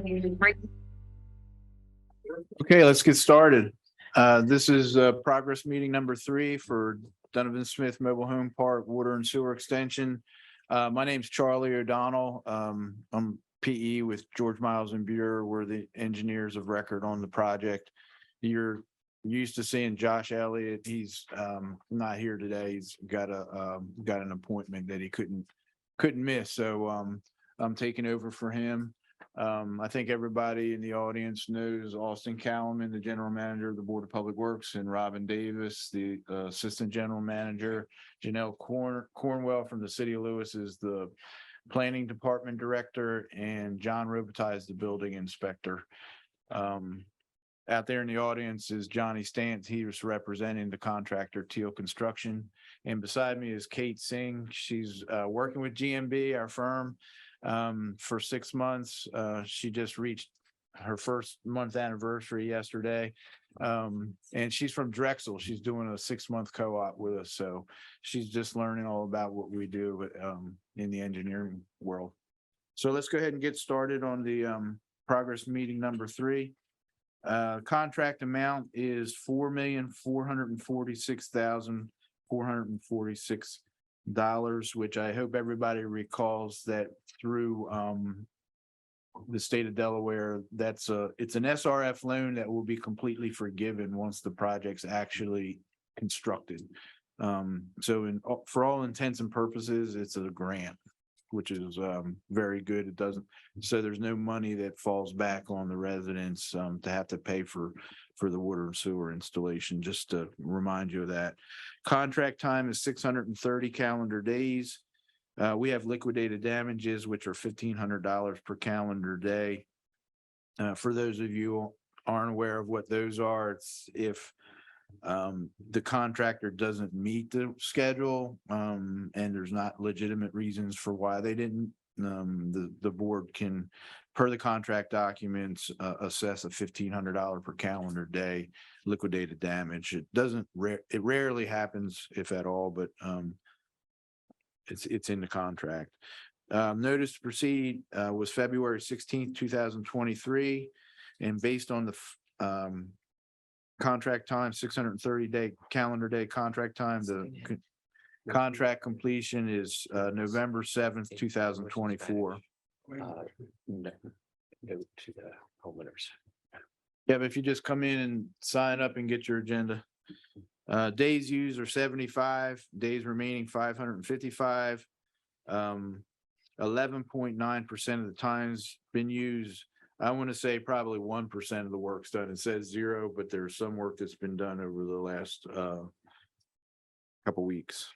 Okay, let's get started. This is progress meeting number 3 for Donovan Smith Mobile Home Park Water and Sewer Extension. My name's Charlie O'Donnell. I'm PE with George Miles and Buer. We're the engineers of record on the project. You're used to seeing Josh Elliott. He's not here today. He's got an appointment that he couldn't miss. So I'm taking over for him. I think everybody in the audience knows Austin Callman, the general manager of the Board of Public Works, and Robin Davis, the assistant general manager. Janelle Cornwell from the city of Lewes is the planning department director, and John Robitaille is the building inspector. Out there in the audience is Johnny Stantz. He was representing the contractor Teal Construction. And beside me is Kate Singh. She's working with GMB, our firm, for 6 months. She just reached her first month anniversary yesterday. And she's from Drexel. She's doing a 6-month co-op with us. So she's just learning all about what we do in the engineering world. So let's go ahead and get started on the progress meeting number 3. Contract amount is $4,446,446, which I hope everybody recalls that through the state of Delaware, it's an SRF loan that will be completely forgiven once the project's actually constructed. So for all intents and purposes, it's a grant, which is very good. It doesn't, so there's no money that falls back on the residents to have to pay for the water and sewer installation, just to remind you of that. Contract time is 630 calendar days. We have liquidated damages, which are $1,500 per calendar day. For those of you who aren't aware of what those are, it's if the contractor doesn't meet the schedule and there's not legitimate reasons for why they didn't, the board can, per the contract documents, assess a $1,500 per calendar day liquidated damage. It rarely happens, if at all, but it's in the contract. Notice to proceed was February 16th, 2023, and based on the contract time, 630 calendar day contract time, the contract completion is November 7th, 2024. No to the homeowners. Yeah, but if you just come in and sign up and get your agenda. Days used are 75, days remaining 555. 11.9% of the time's been used. I want to say probably 1% of the work's done. It says 0, but there's some work that's been done over the last couple weeks.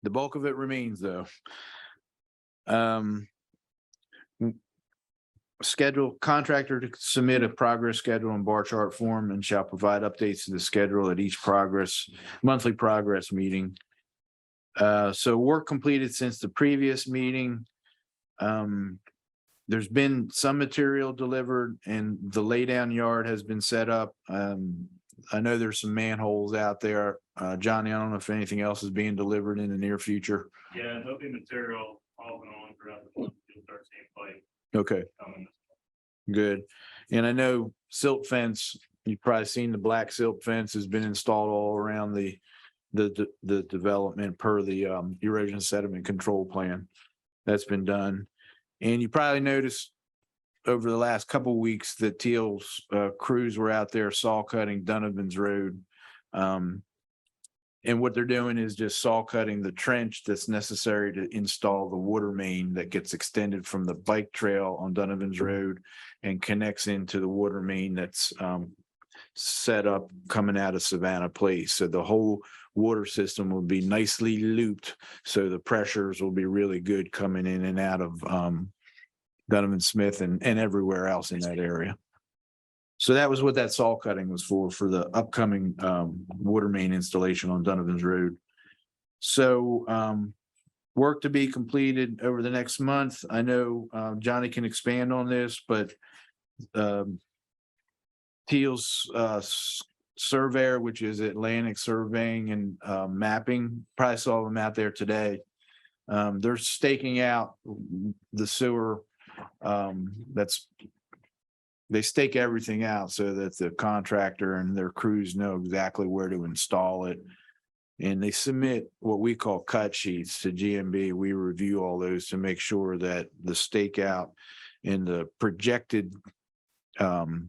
The bulk of it remains, though. Schedule contractor to submit a progress schedule in bar chart form and shall provide updates to the schedule at each monthly progress meeting. So work completed since the previous meeting. There's been some material delivered and the laydown yard has been set up. I know there's some manholes out there. Johnny, I don't know if anything else is being delivered in the near future. Yeah, there'll be material off and on throughout the month. You'll start seeing pipe Okay, coming. good. And I know silt fence, you've probably seen the black silt fence has been installed all around the development per the erosion sediment control plan. That's been done. And you probably noticed over the last couple of weeks that Teal's crews were out there saw cutting Donovan's Road. And what they're doing is just saw cutting the trench that's necessary to install the water main that gets extended from the bike trail on Donovan's Road and connects into the water main that's set up coming out of Savannah Place. So the whole water system will be nicely looped. So the pressures will be really good coming in and out of Donovan Smith and everywhere else in that area. So that was what that saw cutting was for the upcoming water main installation on Donovan's Road. So work to be completed over the next month. I know Johnny can expand on this, but Teal's surveyor, which is Atlantic Surveying and Mapping, probably saw them out there today. They're staking out the sewer they stake everything out so that the contractor and their crews know exactly where to install it. And they submit what we call cut sheets to GMB. We review all those to make sure that the stakeout and the projected pipe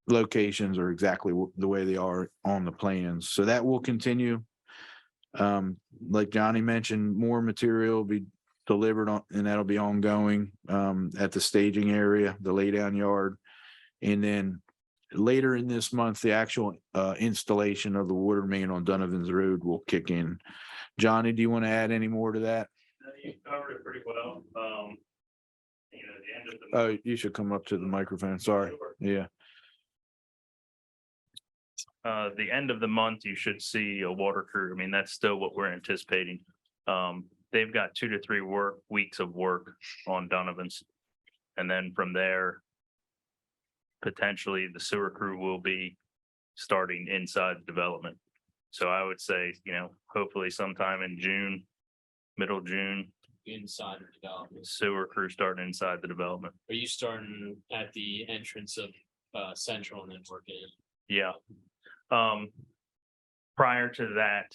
locations are exactly the way they are on the plans. So that will continue. Like Johnny mentioned, more material will be delivered on, and that'll be ongoing at the staging area, the laydown yard. And then later in this month, the actual installation of the water main on Donovan's Road will kick in. Johnny, do you want to add any more to that? You covered it pretty well. The end of the. Oh, you should come up to the microphone. Sorry. Yeah. The end of the month, you should see a water crew. I mean, that's still what we're anticipating. They've got 2 to 3 weeks of work on Donovan's. And then from there, potentially the sewer crew will be starting inside development. So I would say, hopefully sometime in June, middle June, inside of development. sewer crew starting inside the development. Are you starting at the entrance of Central and then working in? Yeah. Prior to that,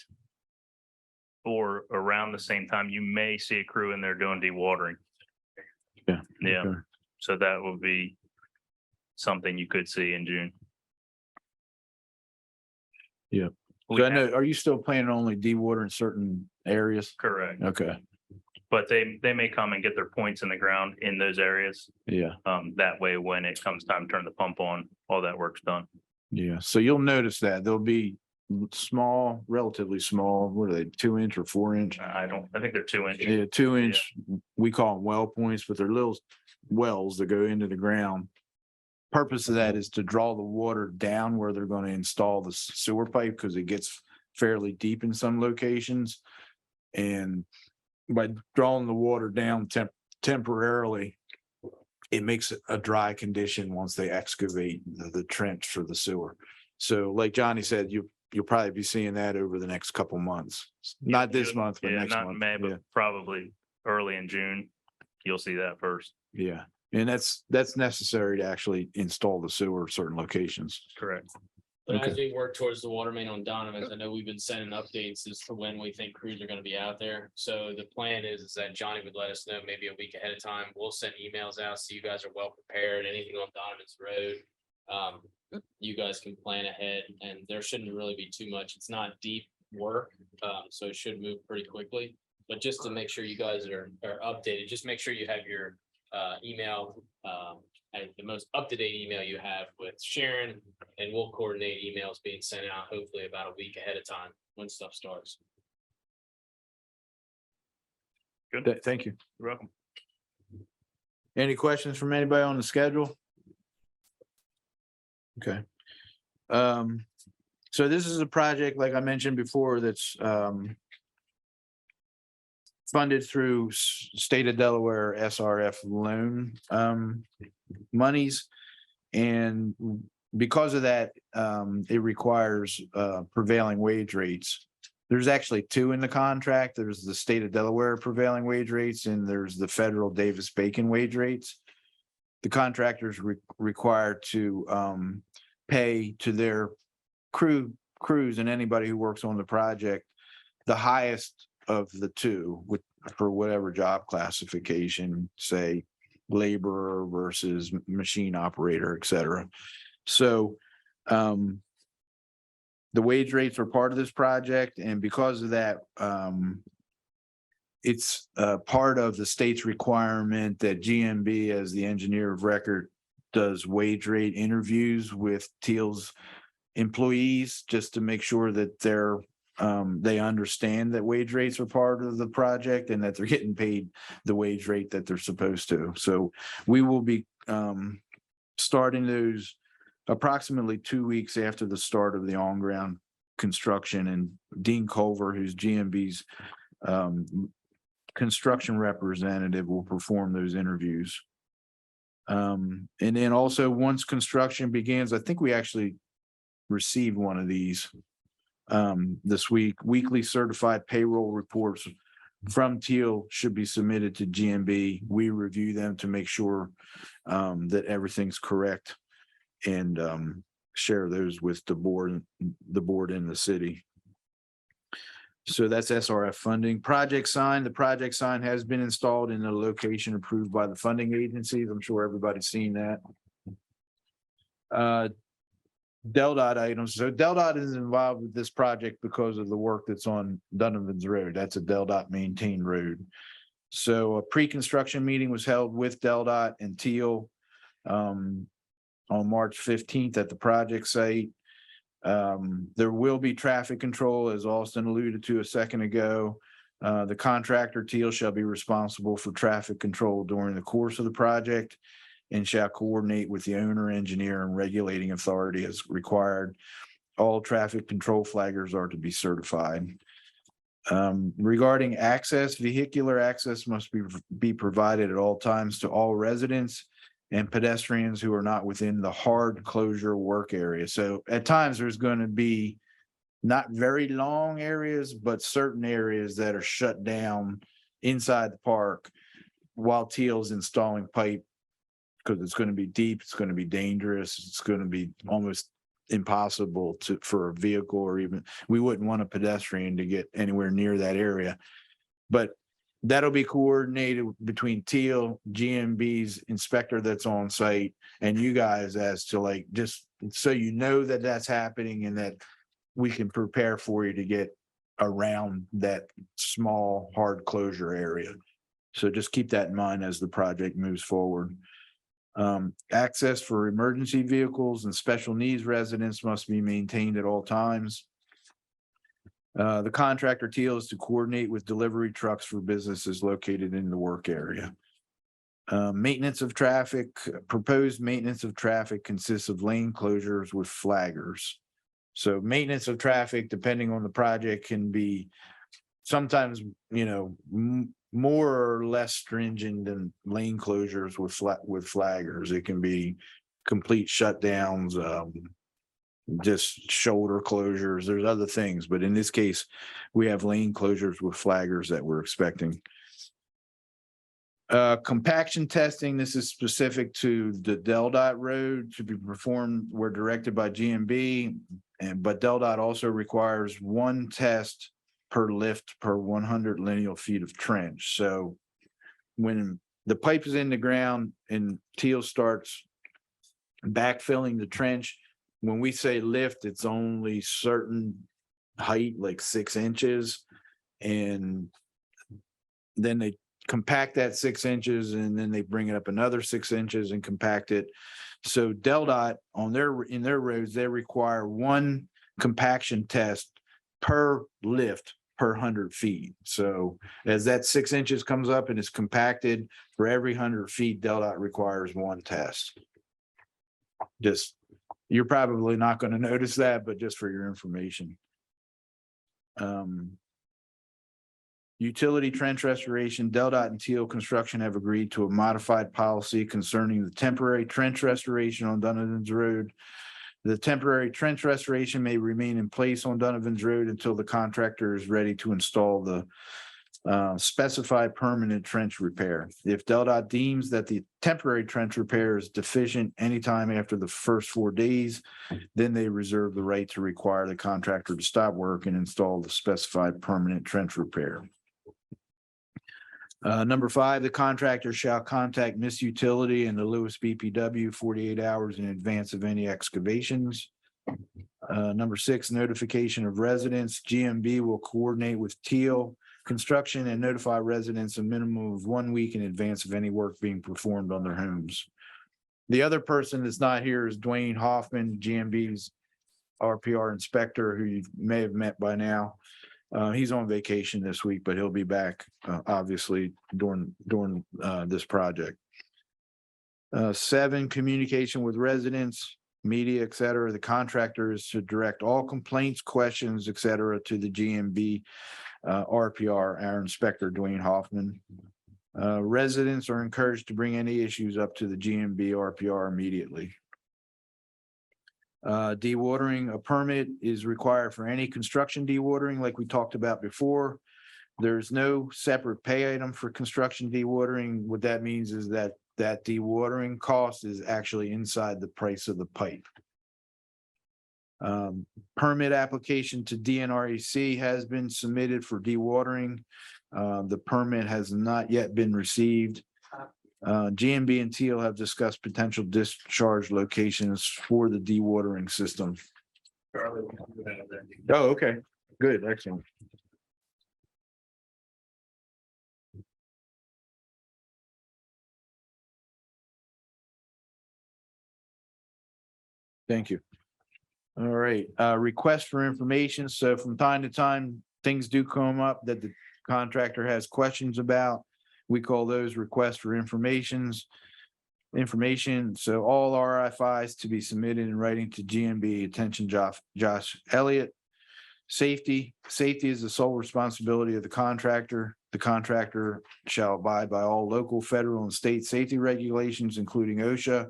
or around the same time, you may see a crew in there doing dewatering. Yeah. Yeah. Okay. So that will be something you could see in June. Yeah. We So I have- know, are you still planning on only dewatering certain areas? Correct, Okay. but they may come and get their points in the ground in those areas. Yeah. That way, when it comes time to turn the pump on, all that work's done. Yeah. So you'll notice that there'll be small, relatively small, what are they, 2-inch or 4-inch? I think they're 2 inches. Yeah, 2-inch, we call them well points, but they're little wells that go into the ground. Purpose of that is to draw the water down where they're going to install the sewer pipe because it gets fairly deep in some locations. And by drawing the water down temporarily, it makes it a dry condition once they excavate the trench for the sewer. So like Johnny said, you'll probably be seeing that over the next couple months. Not this month, but Yeah, next not in month. May, Yeah. but probably early in June. You'll see that first. Yeah, and that's necessary to actually install the sewer at certain locations. Correct. But as we work towards the water main on Donovan's, I know we've been sending updates as to when we think crews are gonna be out there. So the plan is that Johnny would let us know maybe a week ahead of time. We'll send emails out so you guys are well prepared. Anything on Donovan's Road. You guys can plan ahead and there shouldn't really be too much. It's not deep work, so it should move pretty quickly. But just to make sure you guys are updated, just make sure you have your email and the most up-to-date email you have with Sharon, and we'll coordinate emails being sent out hopefully about a week ahead of time when stuff starts. Good. Thank you. You're welcome. Any questions from anybody on the schedule? Okay. So this is a project, like I mentioned before, that's funded through state of Delaware SRF loan monies. And because of that, it requires prevailing wage rates. There's actually 2 in the contract. There's the state of Delaware prevailing wage rates and there's the federal Davis-Bacon wage rates. The contractors required to pay to their crews and anybody who works on the project the highest of the 2 for whatever job classification, say laborer versus machine operator, et cetera. So the wage rates are part of this project, and because of that, it's part of the state's requirement that GMB, as the engineer of record, does wage rate interviews with Teal's employees just to make sure that they understand that wage rates are part of the project and that they're getting paid the wage rate that they're supposed to. So we will be starting those approximately 2 weeks after the start of the on-ground construction, and Dean Culver, who's GMB's construction representative, will perform those interviews. And then also once construction begins, I think we actually received one of these this week, weekly certified payroll reports from Teal should be submitted to GMB. We review them to make sure that everything's correct and share those with the board in the city. So that's SRF funding. Project sign. The project sign has been installed in the location approved by the funding agencies. I'm sure everybody's seen that. DelDOT items. So DelDOT is involved with this project because of the work that's on Donovan's Road. That's a DelDOT maintained road. So a pre-construction meeting was held with DelDOT and Teal on March 15th at the project site. There will be traffic control, as Austin alluded to a second ago. The contractor Teal shall be responsible for traffic control during the course of the project and shall coordinate with the owner, engineer, and regulating authority as required. All traffic control flaggers are to be certified. Regarding access, vehicular access must be provided at all times to all residents and pedestrians who are not within the hard closure work area. So at times there's going to be not very long areas, but certain areas that are shut down inside the park while Teal's installing pipe, because it's going to be deep, it's going to be dangerous, it's going to be almost impossible for a vehicle, or even we wouldn't want a pedestrian to get anywhere near that area. But that'll be coordinated between Teal, GMB's inspector that's on site, and you guys, as to like, just so you know that that's happening and that we can prepare for you to get around that small hard closure area. So just keep that in mind as the project moves forward. Access for emergency vehicles and special needs residents must be maintained at all times. The contractor Teal is to coordinate with delivery trucks for businesses located in the work area. Maintenance of traffic. Proposed maintenance of traffic consists of lane closures with flaggers. So maintenance of traffic, depending on the project, can be sometimes, more or less stringent than lane closures with flaggers. It can be complete shutdowns, just shoulder closures. There's other things, but in this case, we have lane closures with flaggers that we're expecting. Compaction testing. This is specific to the DelDOT road to be performed. We're directed by GMB, but DelDOT also requires one test per lift per 100 lineal feet of trench. So when the pipe is in the ground and Teal starts backfilling the trench, when we say lift, it's only certain height, like 6 inches. And then they compact that 6 inches, and then they bring it up another 6 inches and compact it. So DelDOT in their roads, they require one compaction test per lift per 100 feet. So as that 6 inches comes up and is compacted, for every 100 feet, DelDOT requires one test. Just, you're probably not going to notice that, but just for your information. Utility trench restoration. DelDOT and Teal Construction have agreed to a modified policy concerning the temporary trench restoration on Donovan's Road. The temporary trench restoration may remain in place on Donovan's Road until the contractor is ready to install the specified permanent trench repair. If DelDOT deems that the temporary trench repair is deficient anytime after the first 4 days, then they reserve the right to require the contractor to stop work and install the specified permanent trench repair. Number 5, the contractor shall contact Miss Utility and the Lewes BPW 48 hours in advance of any excavations. Number 6, notification of residents. GMB will coordinate with Teal Construction and notify residents a minimum of 1 week in advance of any work being performed on their homes. The other person that's not here is Dwayne Hoffman, GMB's RPR inspector, who you may have met by now. He's on vacation this week, but he'll be back obviously during this project. 7, communication with residents, media, et cetera. The contractor is to direct all complaints, questions, et cetera, to the GMB RPR, our inspector, Dwayne Hoffman. Residents are encouraged to bring any issues up to the GMB RPR immediately. Dewatering, a permit is required for any construction dewatering, like we talked about before. There's no separate pay item for construction dewatering. What that means is that that dewatering cost is actually inside the price of the pipe. Permit application to DNREC has been submitted for dewatering. The permit has not yet been received. GMB and Teal have discussed potential discharge locations for the dewatering system. Charlie, we can do that then. Oh, okay, good, excellent. Thank you. All right, request for information. So from time to time, things do come up that the contractor has questions about. We call those requests for information. So all RFIs to be submitted in writing to GMB, attention Josh Elliott. Safety is the sole responsibility of the contractor. The contractor shall abide by all local, federal, and state safety regulations, including OSHA.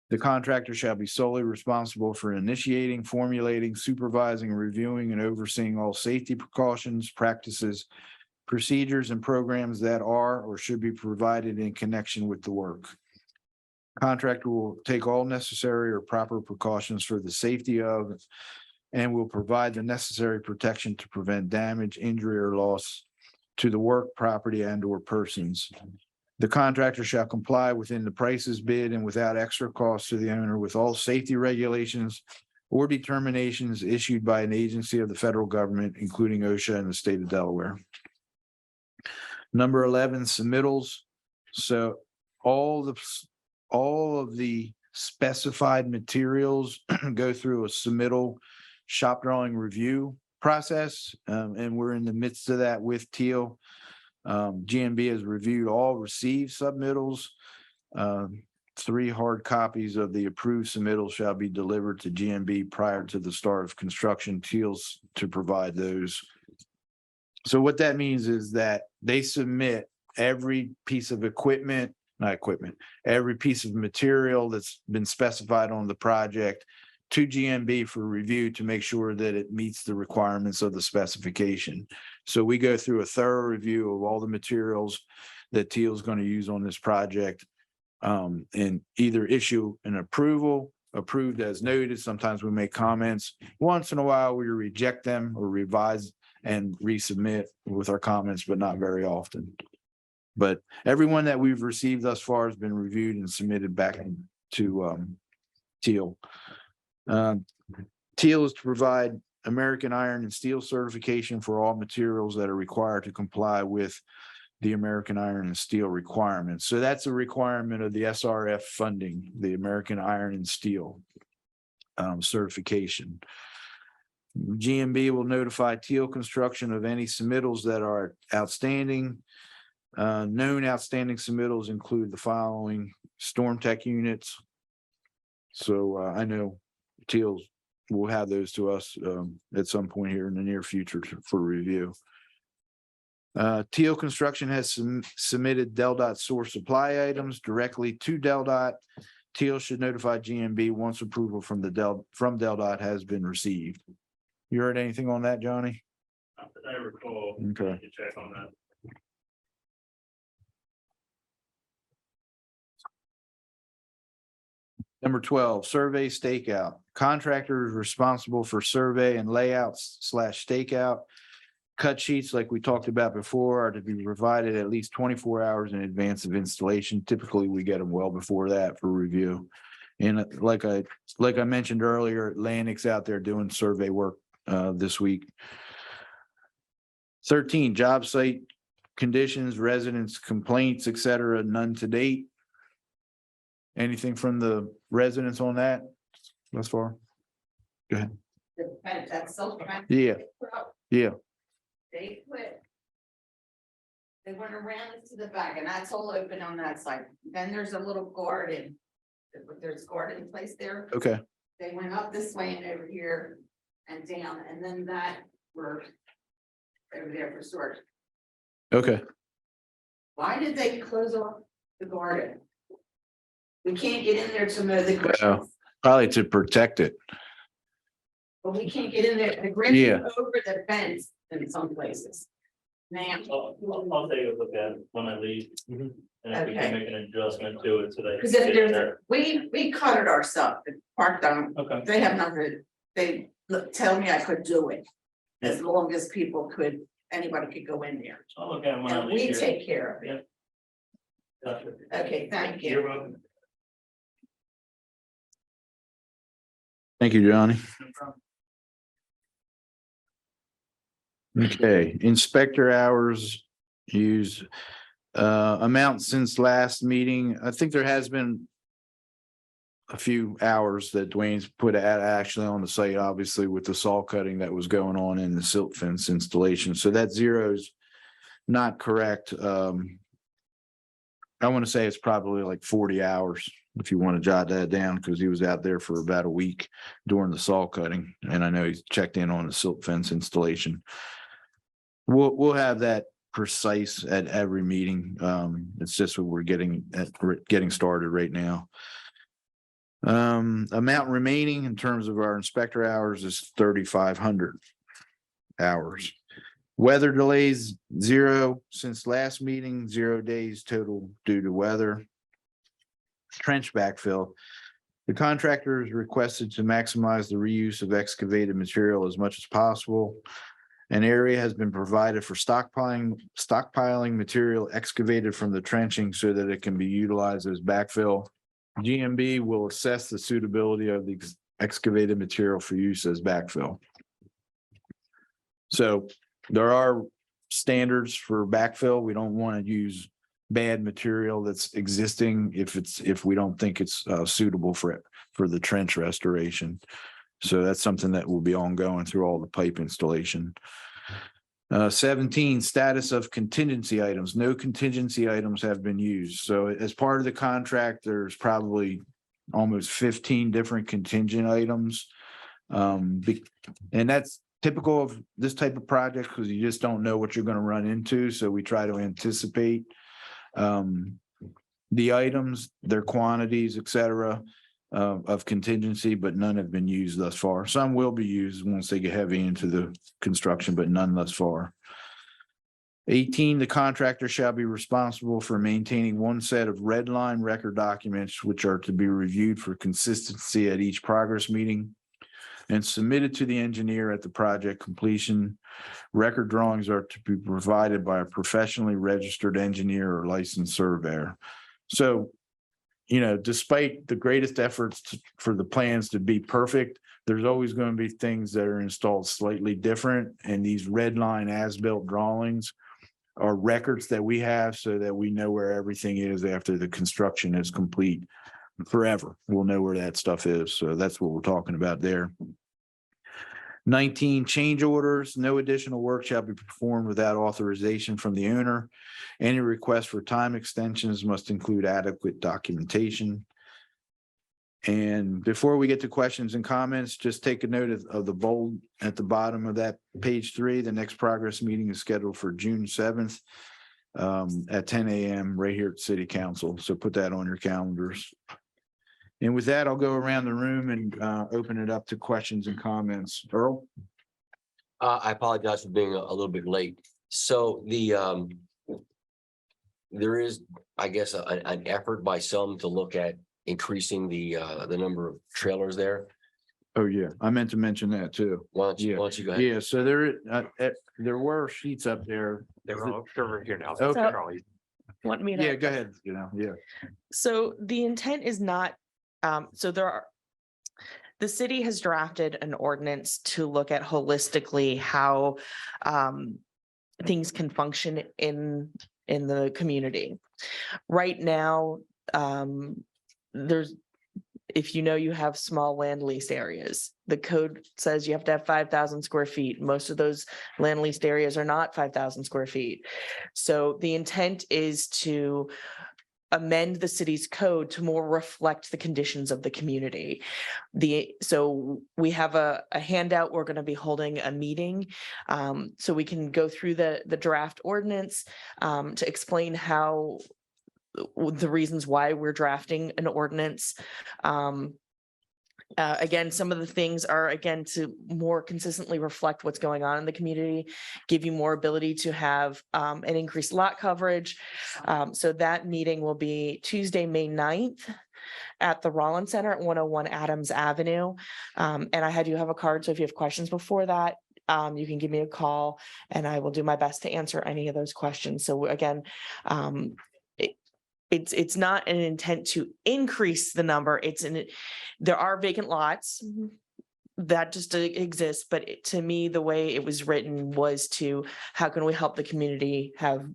The contractor shall be solely responsible for initiating, formulating, supervising, reviewing, and overseeing all safety precautions, practices, procedures, and programs that are or should be provided in connection with the work. Contractor will take all necessary or proper precautions for the safety of and will provide the necessary protection to prevent damage, injury, or loss to the work, property, and/or persons. The contractor shall comply within the prices bid and without extra cost to the owner with all safety regulations or determinations issued by an agency of the federal government, including OSHA and the state of Delaware. Number 11, submittals. So all of the specified materials go through a submittal shop drawing review process, and we're in the midst of that with Teal. GMB has reviewed all received submittals. 3 hard copies of the approved submittals shall be delivered to GMB prior to the start of construction. Teal's to provide those. So what that means is that they submit every piece of every piece of material that's been specified on the project to GMB for review to make sure that it meets the requirements of the specification. So we go through a thorough review of all the materials that Teal is going to use on this project, and either issue an approved as noted. Sometimes we make comments. Once in a while, we reject them or revise and resubmit with our comments, but not very often. But everyone that we've received thus far has been reviewed and submitted back to Teal. Teal is to provide American iron and steel certification for all materials that are required to comply with the American iron and steel requirements. So that's a requirement of the SRF funding, the American iron and steel certification. GMB will notify Teal Construction of any submittals that are outstanding. Known outstanding submittals include the following: storm tech units. So I know Teal will have those to us at some point here in the near future for review. Teal Construction has submitted DelDOT source supply items directly to DelDOT. Teal should notify GMB once approval from DelDOT has been received. You heard anything on that, Johnny? Not that I recall. Okay. I can check on that. Number 12, survey stakeout. Contractor is responsible for survey and layouts / stakeout. Cut sheets, like we talked about before, are to be provided at least 24 hours in advance of installation. Typically, we get them well before that for review. And like I mentioned earlier, Atlantic's out there doing survey work this week. 13, job site conditions, residents' complaints, etc. None to date. Anything from the residents on that thus far? Go ahead. The fence, that's so. Yeah. Yeah. They quit. They went around to the back and that's all open on that side. Then there's a little garden. There's garden place there. Okay. They went up this way and over here and down, and then that were over there for storage. Okay. Why did they close off the garden? We can't get in there to mow the grass, Probably to protect it. but we can't get in there. The grass Yeah. is over the fence in some places. Ma'am, I'll take a look at it when I leave. Mhm. And if we Okay. can make an adjustment to it today. because if there's, we cut it ourselves, parked on, Okay. they have nothing, they tell me I could do it. As long as people could, anybody could go in there, I'll look at it when I and leave we here. take care of it. Gotcha. Okay, thank You're you. welcome. Thank you, Johnny. No problem. Okay, inspector hours used. Amount since last meeting, I think there has been a few hours that Dwayne's put actually on the site, obviously with the saw cutting that was going on in the silt fence installation. So that zero's not correct. I want to say it's probably like 40 hours if you want to jot that down, because he was out there for about a week during the saw cutting. And I know he's checked in on the silt fence installation. We'll have that precise at every meeting. It's just what we're getting started right now. Amount remaining in terms of our inspector hours is 3,500 hours. Weather delays, 0 since last meeting, 0 days total due to weather. Trench backfill. The contractor is requested to maximize the reuse of excavated material as much as possible. An area has been provided for stockpiling material excavated from the trenching so that it can be utilized as backfill. GMB will assess the suitability of the excavated material for use as backfill. So there are standards for backfill. We don't want to use bad material that's existing if we don't think it's suitable for the trench restoration. So that's something that will be ongoing through all the pipe installation. 17, status of contingency items. No contingency items have been used. So as part of the contract, there's probably almost 15 different contingent items. And that's typical of this type of project because you just don't know what you're going to run into. So we try to anticipate the items, their quantities, et cetera, of contingency, but none have been used thus far. Some will be used once they get heavy into the construction, but none thus far. 18, the contractor shall be responsible for maintaining one set of red line record documents, which are to be reviewed for consistency at each progress meeting and submitted to the engineer at the project completion. Record drawings are to be provided by a professionally registered engineer or licensed surveyor. So, despite the greatest efforts for the plans to be perfect, there's always going to be things that are installed slightly different. And these red line as-built drawings are records that we have so that we know where everything is after the construction is complete forever. We'll know where that stuff is. So that's what we're talking about there. 19, change orders. No additional work shall be performed without authorization from the owner. Any request for time extensions must include adequate documentation. And before we get to questions and comments, just take a note of the bold at the bottom of that page 3. The next progress meeting is scheduled for June 7th at 10 a.m. right here at City Council. So put that on your calendars. And with that, I'll go around the room and open it up to questions and comments. Earl? I apologize for being a little bit late. So there is, I guess, an effort by some to look at increasing the number of trailers there. Oh, yeah. I meant to mention that too. Why don't you go ahead? Yeah, so there were sheets up there. They're over here now. Okay. Charlie. Want me to? Yeah, go ahead. Yeah. So the intent is not, the city has drafted an ordinance to look at holistically how things can function in the community. Right now, if you have small land lease areas, the code says you have to have 5,000 square feet. Most of those land leased areas are not 5,000 square feet. So the intent is to amend the city's code to more reflect the conditions of the community. So we have a handout. We're going to be holding a meeting so we can go through the draft ordinance to explain how the reasons why we're drafting an ordinance. Again, some of the things are, again, to more consistently reflect what's going on in the community, give you more ability to have an increased lot coverage. So that meeting will be Tuesday, May 9th at the Rollins Center at 101 Adams Avenue. And I had you have a card, so if you have questions before that, you can give me a call and I will do my best to answer any of those questions. So again, it's not an intent to increase the number. There are vacant lots that just exist, but to me, the way it was written was to, how can we help the community have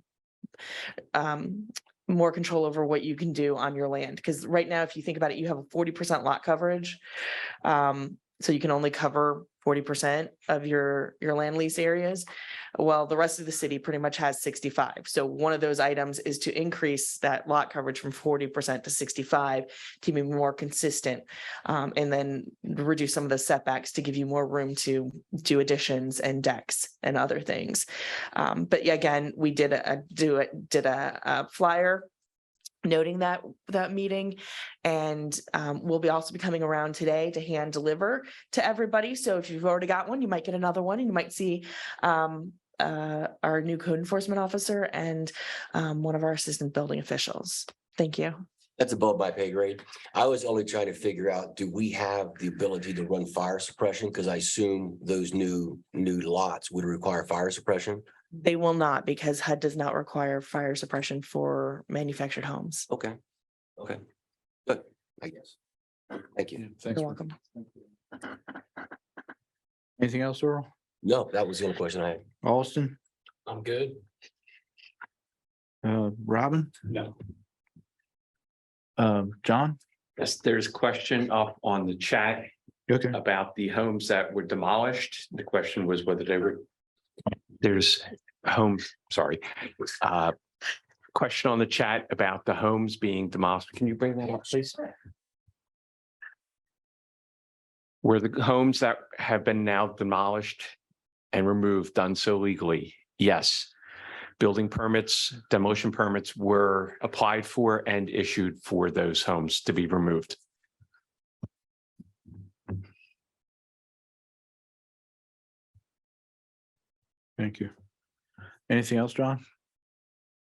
more control over what you can do on your land? Because right now, if you think about it, you have a 40% lot coverage. So you can only cover 40% of your land lease areas. Well, the rest of the city pretty much has 65. So one of those items is to increase that lot coverage from 40% to 65 to be more consistent. And then reduce some of the setbacks to give you more room to do additions and decks and other things. But yeah, again, we did a flyer noting that meeting, and we'll be also be coming around today to hand deliver to everybody. So if you've already got one, you might get another one, and you might see our new code enforcement officer and one of our assistant building officials. Thank you. That's above my pay grade. I was only trying to figure out, do we have the ability to run fire suppression? Because I assume those new lots would require fire suppression. They will not, because HUD does not require fire suppression for manufactured homes. Okay. Good, I guess. Thank you. Thanks. You're welcome. Anything else, Earl? No, that was the only question I had. Austin, I'm good. Robin, No. John? Yes, there's a question up on the chat Okay. about the homes that were demolished. The question was whether they were. There's homes, sorry. Question on the chat about the homes being demolished. Can you bring that up, please? Were the homes that have been now demolished and removed done so legally? Yes. Building permits, demolition permits were applied for and issued for those homes to be removed. Thank you. Anything else, John?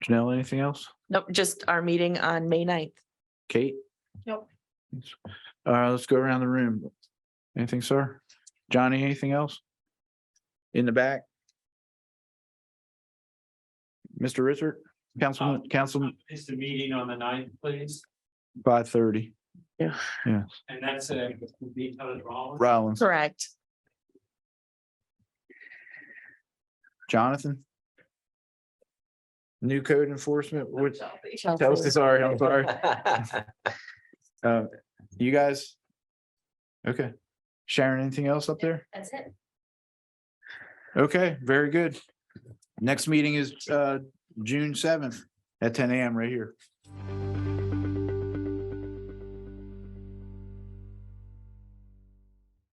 Janelle, anything else? Nope, just our meeting on May 9th. Kate? Nope. Let's go around the room. Anything, sir? Johnny, anything else? In the back? Mr. Richard, Councilman, Is the meeting on the 9th, please? 5:30. Yeah. Yeah, And that's a detailed Rollins. Rollins, Correct. Jonathan? New code enforcement, which, Chelsea. sorry, I'm sorry. You guys? Okay. Sharon, anything else up there? That's it. Okay, very good. Next meeting is June 7th at 10 a.m. right here.